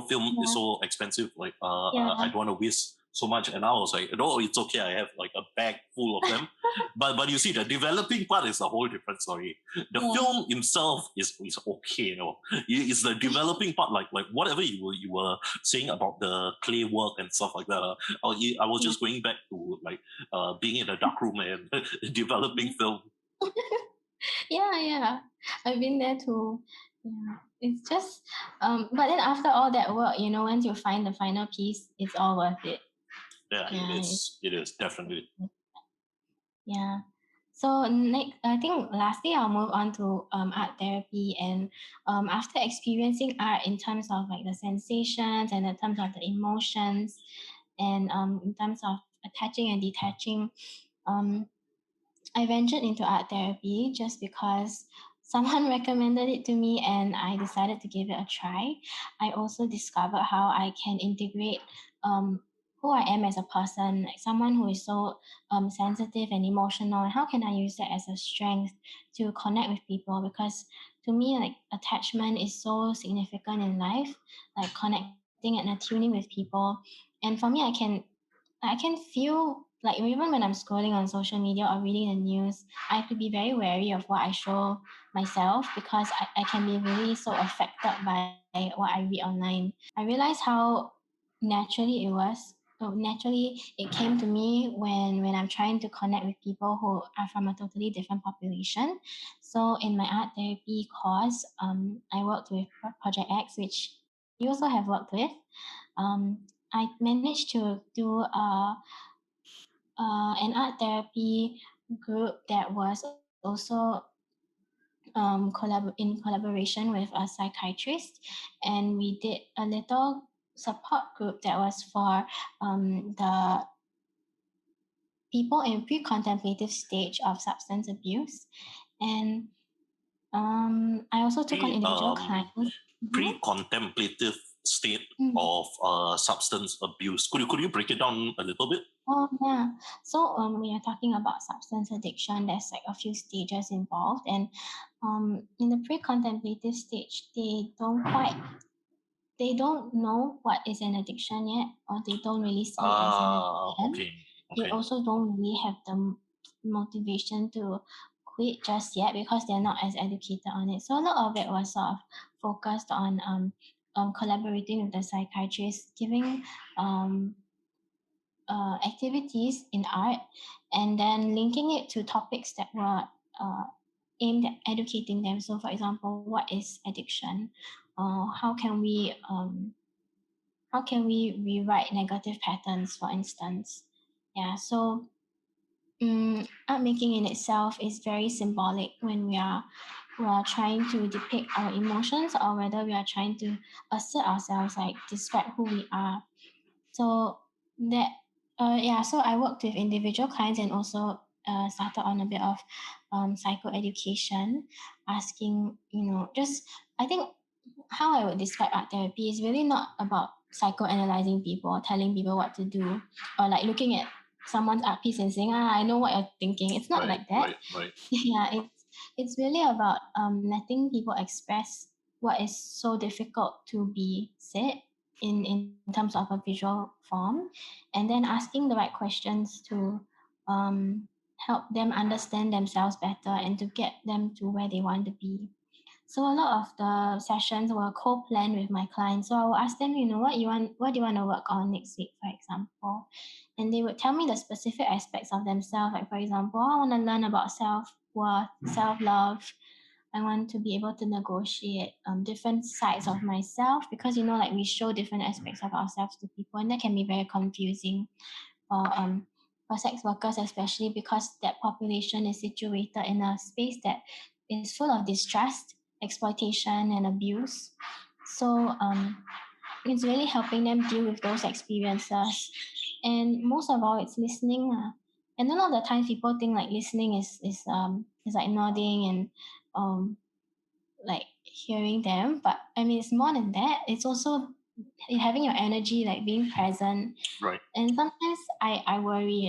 film is Yeah, so expensive. Like I yeah, don't want to waste so much. And I was like, no, it's okay. I have like a bag full of them. But you see, the developing part is a whole different story. The yeah. film himself is okay. It's the developing part, like whatever you were saying about the clay work and stuff like that. I was Yeah. just going back to like being in a dark room and developing film. Yeah. I've been there too. Yeah. It's just but then after all that work, once you find the final piece, it's all worth it. Yeah, it Yeah. is. It is definitely. Yeah. So next, I think lastly, I'll move on to art therapy, and after experiencing art in terms of like the sensations and in terms of the emotions, and in terms of attaching and detaching, um, I ventured into art therapy just because someone recommended it to me, and I decided to give it a try. I also discovered how I can integrate who I am as a person, like someone who is so sensitive and emotional, and how can I use that as a strength to connect with people? Because to me, like attachment is so significant in life, like connecting and attuning with people. And for me, I can feel like even when I'm scrolling on social media or reading the news, I have to be very wary of what I show myself, because I can be really so affected by what I read online. I realized how naturally it was. So naturally, it came to me when I'm trying to connect with people who are from a totally different population. So in my art therapy course, I worked with Project X, which you also have worked with. I managed to do an art therapy group that was also in collaboration with a psychiatrist, and we did a little support group that was for the people in pre-contemplative stage of substance abuse, and I also took on Pre individual clients. Mhm. Pre-contemplative state Mm. of substance abuse. Could you break it down a little bit? Oh, yeah. So we are talking about substance addiction. There's like a few stages involved, and in the pre-contemplative stage, they don't know what is an addiction yet, or they don't really see it as an addiction. Okay, They okay. also don't really have the motivation to quit just yet because they're not as educated on it. So a lot of it was sort of focused on collaborating with the psychiatrist, giving um, activities in art, and then linking it to topics that were uh, aimed at educating them. So, for example, what is addiction? How can we rewrite negative patterns, for instance? Yeah. So, art making in itself is very symbolic when we are trying to depict our emotions, or whether we are trying to assert ourselves, like describe who we are. So that yeah, so I worked with individual clients, and also started on a bit of psychoeducation, asking, just, I think how I would describe art therapy is really not about psychoanalyzing people or telling people what to do, or like looking at someone's art piece and saying, I know what you're thinking. It's not Right, like that. right. Yeah, it's really about letting people express what is so difficult to be said in terms of a visual form, and then asking the right questions to help them understand themselves better and to get them to where they want to be. So a lot of the sessions were co-planned with my clients. So I will ask them, what do you want to work on next week, for example? And they would tell me the specific aspects of themselves. Like, for example, I want to learn about self-worth, self-love. I want to be able to negotiate different sides of myself, because like we show different aspects of ourselves to people, and that can be very confusing for sex workers, especially because that population is situated in a space that is full of distrust, exploitation, and abuse. So it's really helping them deal with those experiences. And most of all, it's listening. And a lot of the times, people think like listening is like nodding and um, like hearing them, but I mean it's more than that. It's also having your energy, like being present. Right. And sometimes I worry,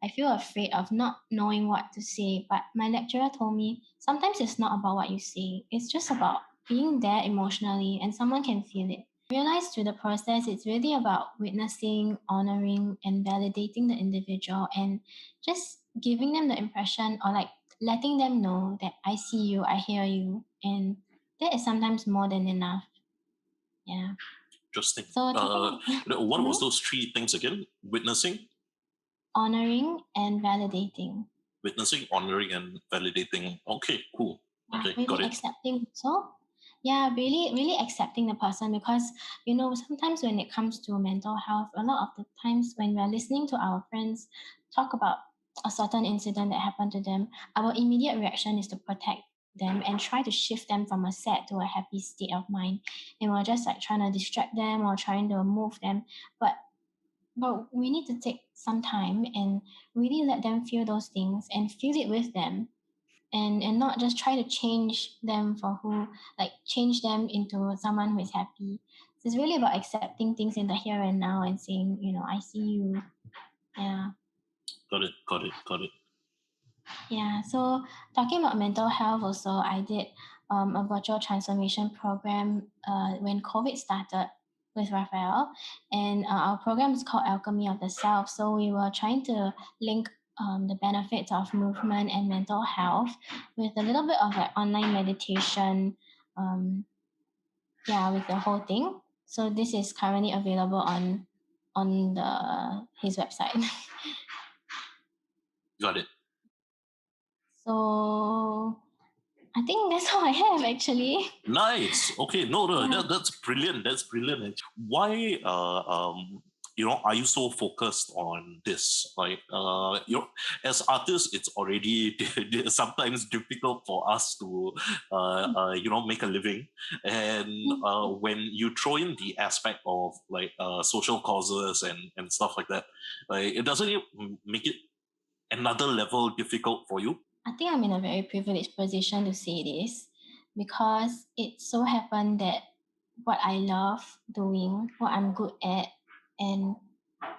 I feel afraid of not knowing what to say. But my lecturer told me sometimes it's not about what you say, it's just about being there emotionally, and someone can feel it. I realized through the process it's really about witnessing, honoring, and validating the individual, and just giving them the impression, or like letting them know that I see you, I hear you, and that is sometimes more than enough. Yeah. Interesting. So talking What was Mhm. those three things again? Honoring and validating. Witnessing, honoring, and validating. Okay, cool. Yeah, Okay, got really it. accepting. So, yeah, really, really accepting the person, because sometimes when it comes to mental health, a lot of the times when we're listening to our friends talk about a certain incident that happened to them, our immediate reaction is to protect them and try to shift them from a sad to a happy state of mind. And we're just like trying to distract them or trying to move them. But we need to take some time and really let them feel those things and feel it with them, and not just try to change them for who like change them into someone who is happy. So it's really about accepting things in the here and now and saying, I see you. Yeah. Got it. Yeah, so talking about mental health, also, I did a virtual transformation program when COVID started with Raphael, and our program is called Alchemy of the Self. So we were trying to link the benefits of movement and mental health with a little bit of like online meditation, um, yeah, with the whole thing. So this is currently available on his website. Got it. So I think that's all I have actually. Nice. Okay, no, Yeah. that's brilliant. That's brilliant. Why, are you so focused on this? Like, as artists, it's already sometimes difficult for us to, make a living, and when you throw in the aspect of like social causes and stuff like that, like, it doesn't it make it another level difficult for you? I think I'm in a very privileged position to say this, because it so happened that what I love doing, what I'm good at, and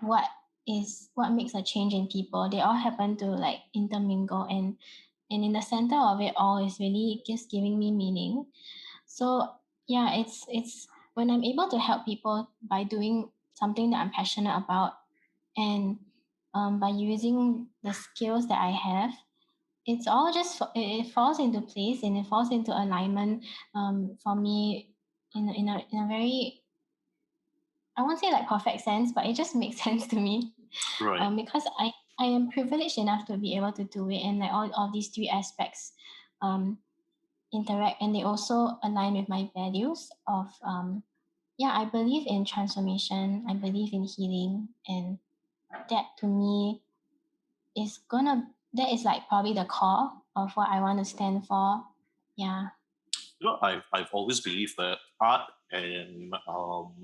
what is what makes a change in people. They all happen to like intermingle, and in the center of it all is really just giving me meaning. So yeah, it's when I'm able to help people by doing something that I'm passionate about, and by using the skills that I have, it's all just it falls into place and it falls into alignment for me in a very, I won't say like perfect sense, but it just makes sense to me. Right. Because I am privileged enough to be able to do it, and like all these three aspects um, interact, and they also align with my values of yeah, I believe in transformation, I believe in healing, and that to me is gonna that is like probably the core of what I want to stand for. Yeah. I've always believed that art and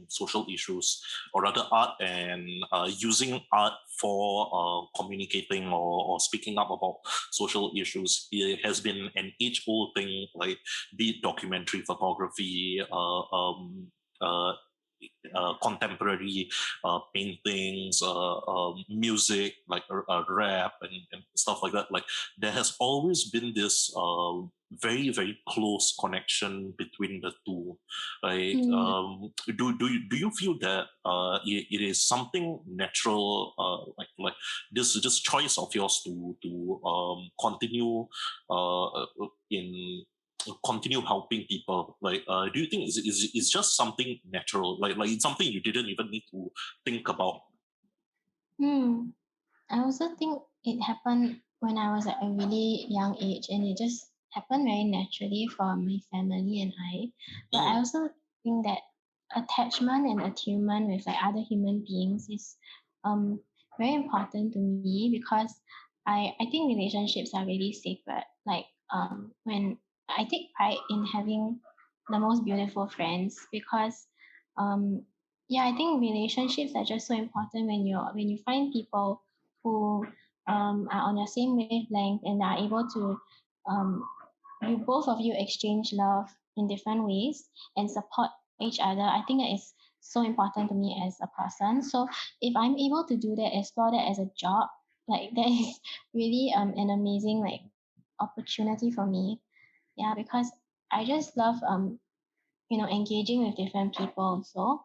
social issues, or rather art and using art for communicating or speaking up about social issues, it has been an age-old thing, like be it documentary photography, uh, contemporary paintings, music, like rap and stuff like that. Like there has always been this very very close connection between the two. Like Mm. do you feel that it is something natural, like this choice of yours to in continue helping people? Like do you think is just something natural, like it's something you didn't even need to think about? Hmm. I also think it happened when I was at a really young age, and it just happened very naturally for my family and I. But I Mm, also think that attachment and attunement with like other human beings is um very important to me, because I think relationships are really sacred. Like when I take pride in having the most beautiful friends, because um yeah, I think relationships are just so important when you find people who are on your same wavelength and are able to um, you both of you exchange love in different ways and support each other. I think that is so important to me as a person. So if I'm able to do that, explore that as a job, like that is really an amazing like opportunity for me. Yeah, because I just love engaging with different people also.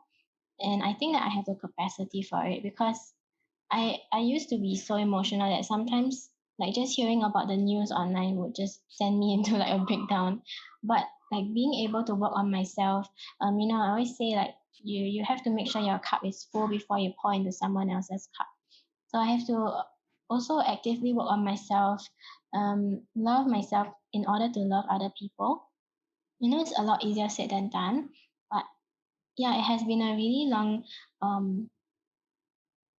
And I think that I have the capacity for it, because I used to be so emotional that sometimes like just hearing about the news online would just send me into like a breakdown. But like being able to work on myself, I always say like you have to make sure your cup is full before you pour into someone else's cup. So I have to also actively work on myself, love myself in order to love other people. It's a lot easier said than done, but yeah, it has been a really long um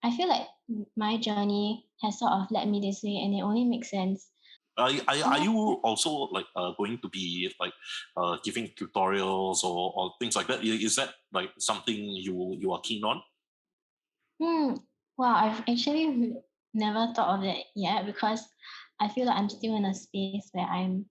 I feel like my journey has sort of led me this way, and it only makes sense. are you also like going to be like giving tutorials or things like that? Is that like something you are keen on? Hmm. Wow, I've actually never thought of it yet, because I feel like I'm still in a space where I'm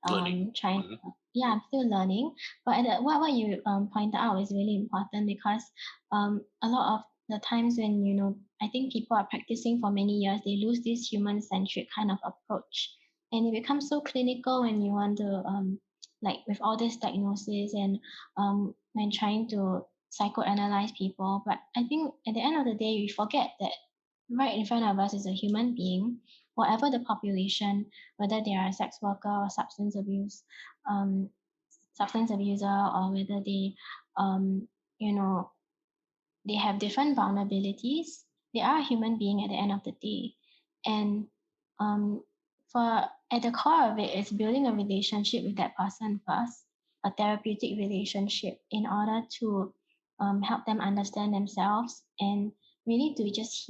Learning. trying. Mhm. Yeah, I'm still learning. But what you pointed out is really important, because a lot of the times when I think people are practicing for many years, they lose this human centric kind of approach, and it becomes so clinical when you want to like with all this diagnosis, and when trying to psychoanalyze people. But I think at the end of the day, we forget that right in front of us is a human being, whatever the population, whether they are a sex worker or um, substance abuser, or whether um, you know, they have different vulnerabilities. They are a human being at the end of the day, and um, for at the core of it is building a relationship with that person first, a therapeutic relationship, in order to help them understand themselves, and really to just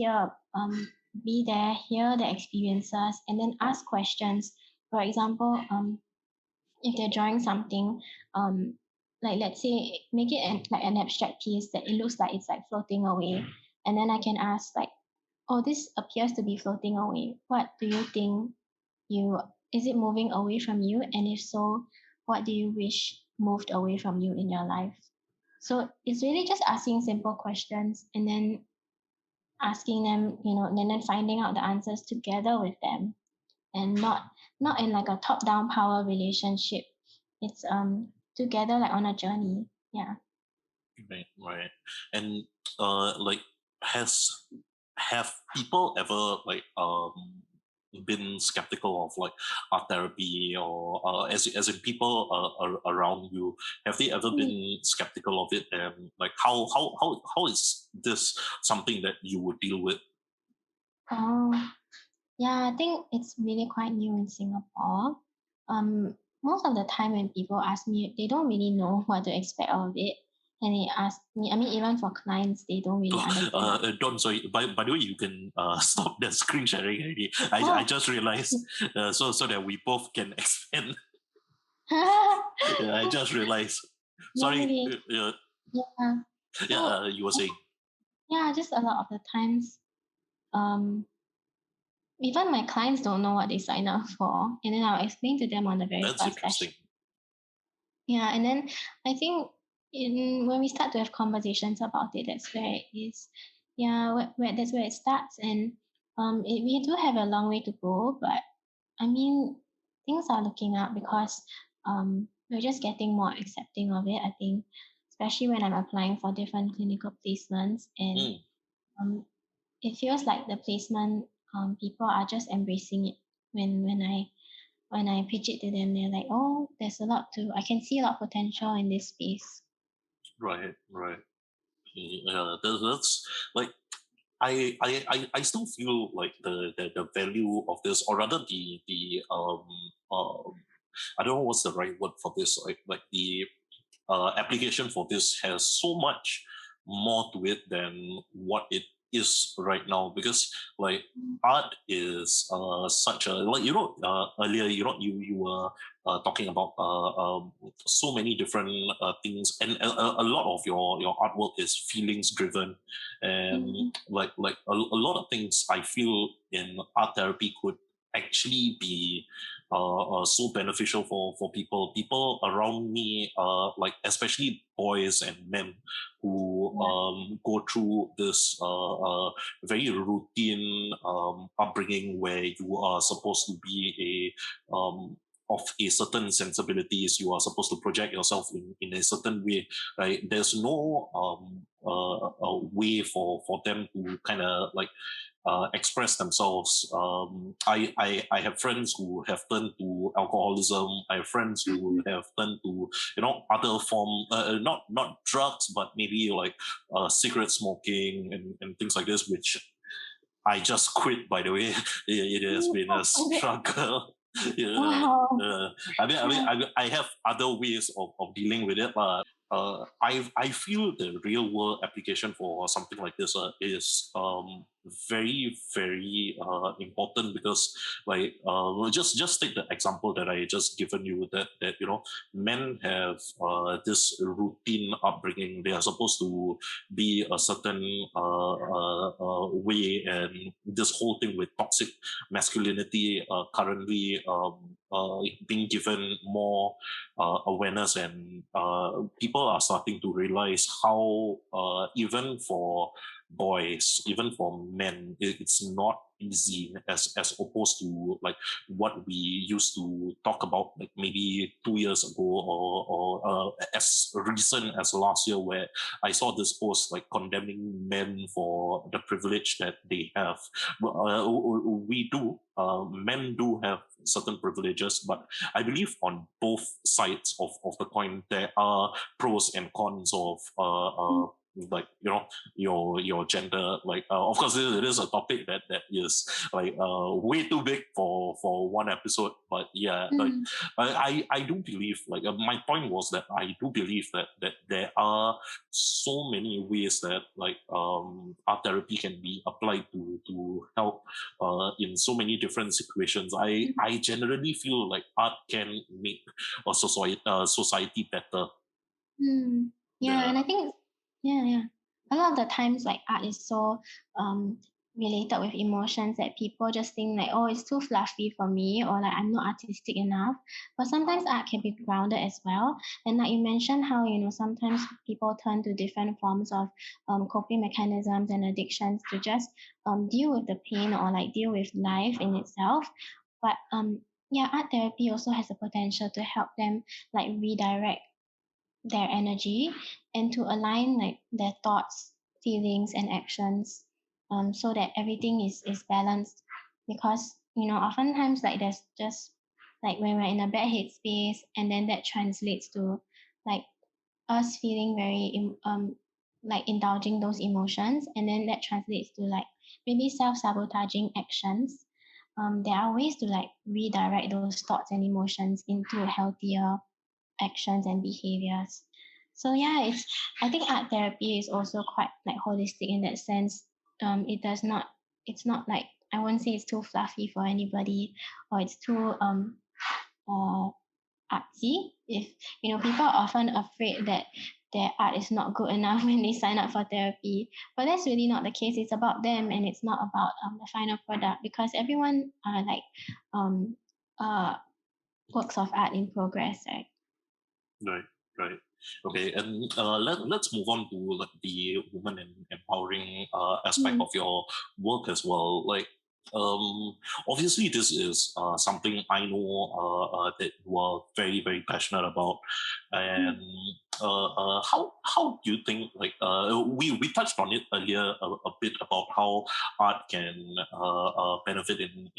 be there, hear the experiences, and then ask questions. For example, if they're drawing something, like let's say make it like an abstract piece that it looks like it's like floating away, and then I can ask like, oh, this appears to be floating away, what do you think, you is it moving away from you, and if so, what do you wish moved away from you in your life? So it's really just asking simple questions, and then asking them, and then finding out the answers together with them, and not in like a top-down power relationship. It's together, like on a journey. Yeah. Right, right. And like, has have people ever been skeptical of like art therapy, or as in people around you, have they ever Mm. been skeptical of it? And like, how is this something that you would deal with? Oh, yeah, I think it's really quite new in Singapore. Most of the time when people ask me, they don't really know what to expect of it. And they ask me, I mean, even for clients, they don't really understand what. Don, sorry. By the way, you can stop the screen sharing already. I Oh, just realized, so that we both can expand. I just realized. yeah, Sorry. maybe. Yeah. Yeah. So, You were saying. yeah, just a lot of the times, um, even my clients don't know what they sign up for. And then I'll explain to them on the very That's first session. interesting. Yeah, and then I think when we start to have conversations about it, that's where it is. Yeah, that's where it starts, and we do have a long way to go, but I mean, things are looking up because we're just getting more accepting of it. I think, especially when I'm applying for different clinical placements, and Mm, um, it feels like the placement people are just embracing it when I pitch it to them. They're like, "Oh, there's a lot to. I can see a lot of potential in this space." right. Right. Yeah. That's like, I still feel like the value of this, or rather I don't know what's the right word for this, like the application for this has so much more to it than what it is right now, because like Mm, art is such a, like, earlier, you were talking about so many different things, and a lot of your artwork is feelings driven, and mm, like a lot of things I feel in art therapy could actually be so beneficial for people around me, like especially boys and men who yeah. go through this very routine upbringing, where you are supposed to be of a certain sensibilities. You are supposed to project yourself in a certain way. Right? There's no a way for them to kind of like express themselves. I have friends who have turned to alcoholism. I have friends who Mhm. have turned to other form, not drugs, but maybe like cigarette smoking and things like this, which I just quit. By the way, it has been a struggle. Yeah, Wow. Yeah. I have other ways of dealing with it, but I feel the real world application for something like this is very very important, because like just take the example that I just given you, that men have this routine upbringing. They are supposed to be a certain way, and this whole thing with toxic masculinity currently being given more awareness, and people are starting to realize how even for boys, even for men, it's not easy, as opposed to like what we used to talk about like maybe 2 years ago, or as recent as last year, where I saw this post like condemning men for the privilege that they have. We do, men do have certain privileges, but I believe on both sides of the coin there are pros and cons of Mm, like your gender. Like of course it is a topic that is like way too big for one episode, but yeah, like mm, I do believe, like my point was that I do believe that there are so many ways that like art therapy can be applied to help in so many different situations. mm, I generally feel like art can make a society better. mm. Yeah, Yeah. and I think, yeah, yeah. A lot of the times, like art is so related with emotions that people just think like, oh, it's too fluffy for me, or like I'm not artistic enough. But sometimes art can be grounded as well. And like you mentioned, how sometimes people turn to different forms of coping mechanisms and addictions to just deal with the pain or like deal with life in itself. But yeah, art therapy also has the potential to help them like redirect their energy and to align like their thoughts, feelings, and actions, so that everything is balanced. Because oftentimes like there's just like when we're in a bad headspace, and then that translates to like us feeling very like indulging those emotions, and then that translates to like maybe self-sabotaging actions. There are ways to like redirect those thoughts and emotions into healthier actions and behaviors. So yeah, I think art therapy is also quite like holistic in that sense. It does not it's not like, I won't say it's too fluffy for anybody, or it's too uh artsy. If people are often afraid that their art is not good enough when they sign up for therapy, but that's really not the case. It's about them, and it's not about the final product, because everyone are like um uh works of art in progress, right? Right, right. Okay, and let's move on to like the women and empowering aspect Mm. of your work as well. Like, obviously, this is something I know that you are very, very passionate about, Mm. and how do you think like we touched on it earlier a bit about how art can benefit in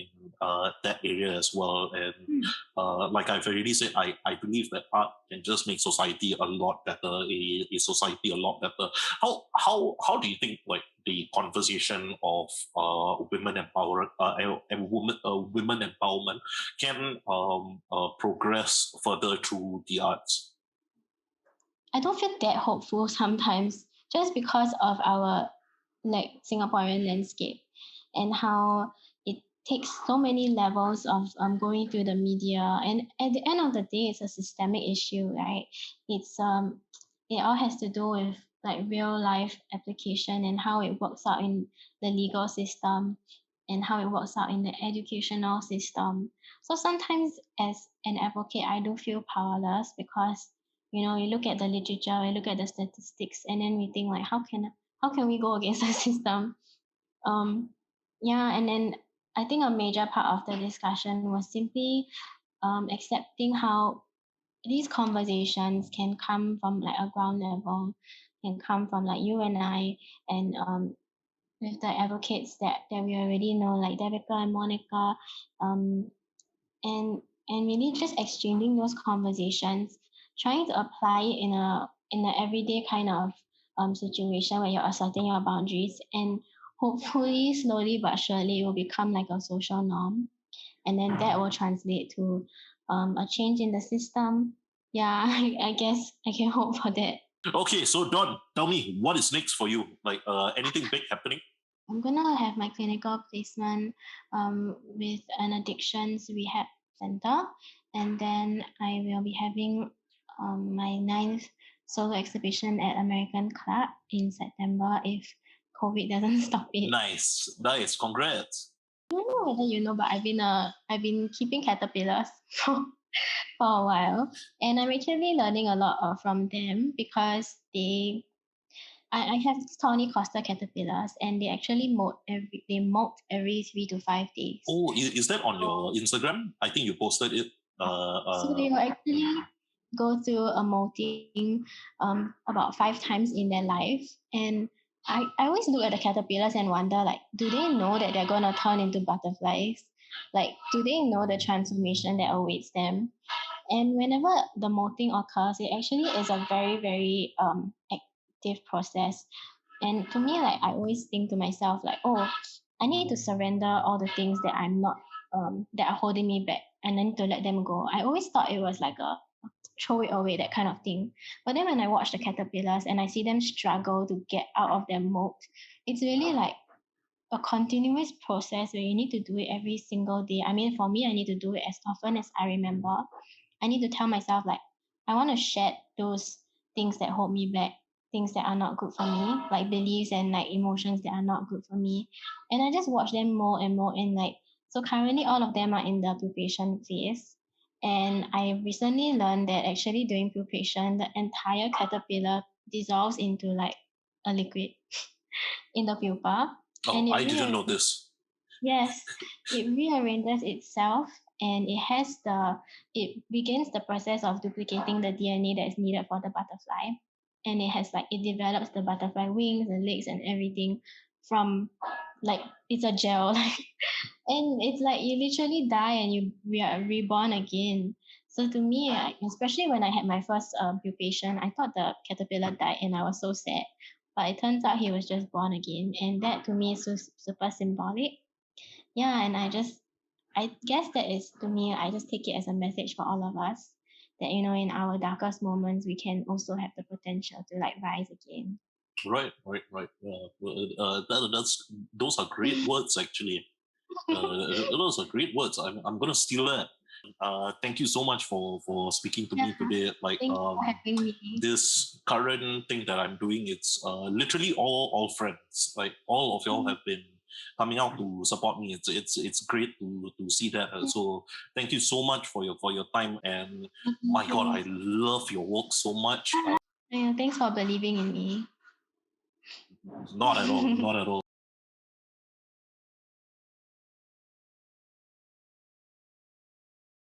that area as well, and Mm. like I've already said, I believe that art can just make society a lot better, a society a lot better. How do you think like the conversation of women empowerment can progress further through the arts? I don't feel that hopeful sometimes, just because of our like Singaporean landscape, and how it takes so many levels of going through the media, and at the end of the day it's a systemic issue, right? It all has to do with like real life application, and how it works out in the legal system, and how it works out in the educational system. So sometimes as an advocate I do feel powerless, because you look at the literature, you look at the statistics, and then we think like, how can we go against the system? Um, yeah, and then I think a major part of the discussion was simply accepting how these conversations can come from like a ground level, can come from like you and I, and with the advocates that we already know, like Devika and Monica, um, and really just exchanging those conversations, trying to apply it in a everyday kind of situation where you're asserting your boundaries, and hopefully slowly but surely it will become like a social norm, and then that will translate to a change in the system. Yeah, I guess I can hope for that. Okay, so Don, tell me what is next for you? Like anything big happening? I'm gonna have my clinical placement with an addictions rehab center, and then I will be having my ninth solo exhibition at American Club in September, if COVID doesn't stop it. Nice, nice. Congrats. I don't know whether you know, but I've been keeping caterpillars for a while, and I'm actually learning a lot from them, because I have tawny costa caterpillars, and they molt every 3 to 5 days. Oh, is that on So your Instagram? I think you posted it. so they will actually go through a molting about 5 times in their life. And I always look at the caterpillars and wonder like, do they know that they're gonna turn into butterflies? Like, do they know the transformation that awaits them? And whenever the molting occurs, it actually is a very, very active process. And to me, like I always think to myself, like, oh, I need to surrender all the things that I'm not that are holding me back, and then to let them go. I always thought it was like a throw it away, that kind of thing. But then when I watch the caterpillars and I see them struggle to get out of their mold, it's really like a continuous process where you need to do it every single day. I mean, for me, I need to do it as often as I remember. I need to tell myself like, I want to shed those things that hold me back, things that are not good for me, like beliefs and like emotions that are not good for me. And I just watch them more and more, and like, so currently all of them are in the pupation phase. And I recently learned that actually during pupation, the entire caterpillar dissolves into like a liquid in the pupa. Oh, And I didn't know this. yes, it rearranges itself, and it begins the process of duplicating the DNA that is needed for the butterfly. And it develops the butterfly wings, the legs, and everything from like it's a gel. And it's like you literally die and we are reborn again. So to me, especially when I had my first pupation, I thought the caterpillar died and I was so sad. But it turns out he was just born again. And that to me is super symbolic. Yeah, and I guess that is, to me, I just take it as a message for all of us that, in our darkest moments, we can also have the potential to like rise again. Right. Those are great words, actually. Those are great words. I'm gonna steal that. Thank you so much for speaking to Yeah, me today. Like thank you for having me. this current thing that I'm doing, it's literally all friends. Like all of y'all have been coming out to support me. It's great to see that. So thank you so much for your time. And my God, I love your work so much. Yeah, thanks for believing in me. Not at all. Not at all.